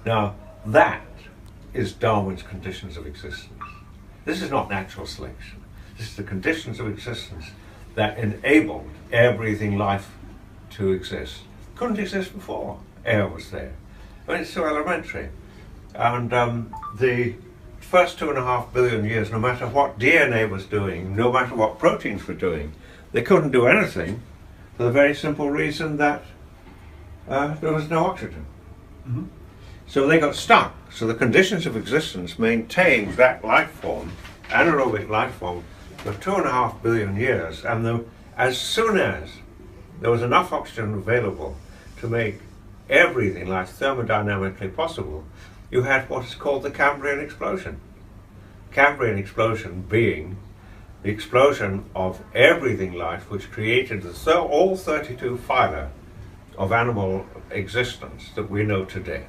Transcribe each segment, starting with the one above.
Now, that is Darwin's conditions of existence. This is not natural selection. This is the conditions of existence that enabled air-breathing life to exist. Couldn't exist before air was there. But it's so elementary. And the first 2.5 billion years, no matter what DNA was doing, no matter what proteins were doing, they couldn't do anything for the very simple reason that there was no oxygen. Mm-hmm. So they got stuck. So the conditions of existence maintained that life form, anaerobic life form, for 2.5 billion years. And as soon as there was enough oxygen available to make air-breathing life thermodynamically possible, you had what is called the Cambrian explosion. Cambrian explosion being the explosion of air-breathing life which created all 32 phyla of animal existence that we know today.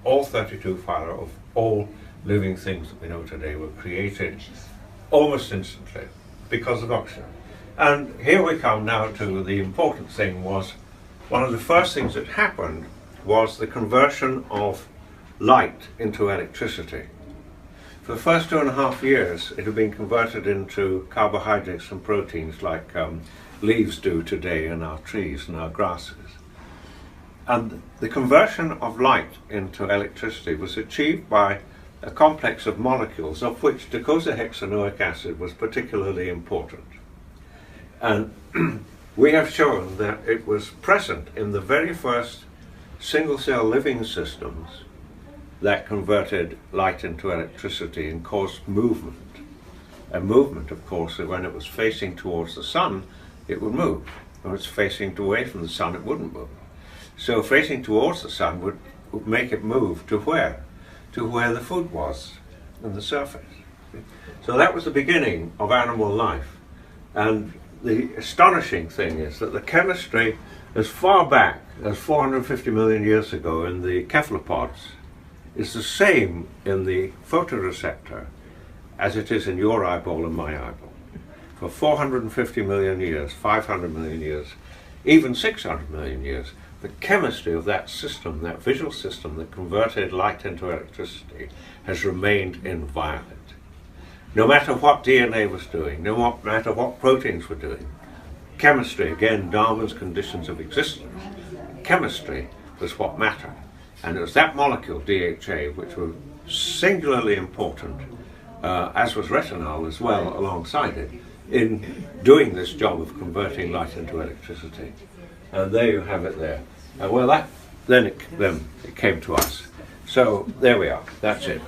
All 32 phyla of all living things that we know today were created almost instantly because of oxygen. And here we come now to the important thing. Was one of the first things that happened was the conversion of light into electricity. For the first 2.5 years, it had been converted into carbohydrates and proteins like leaves do today in our trees and our grasses. And the conversion of light into electricity was achieved by a complex of molecules, of which docosahexaenoic acid was particularly important. And we have shown that it was present in the very first single-cell living systems that converted light into electricity and caused movement. A movement, of course, when it was facing towards the sun, it would move. When it's facing away from the sun, it wouldn't move. So facing towards the sun would make it move to where? To where the food was, on the surface. So that was the beginning of animal life. And the astonishing thing is that the chemistry, as far back as 450 million years ago in the cephalopods, is the same in the photoreceptor as it is in your eyeball and my eyeball. For 450 million years, 500 million years, even 600 million years, the chemistry of that system, that visual system that converted light into electricity, has remained inviolate. No matter what DNA was doing, no matter what proteins were doing, chemistry, again, Darwin's conditions of existence, chemistry was what mattered. And it was that molecule, DHA, which was singularly important, as was retinol as well alongside it, in doing this job of converting light into electricity. And there you have it there. Well, then it came to us. So there we are. That's it.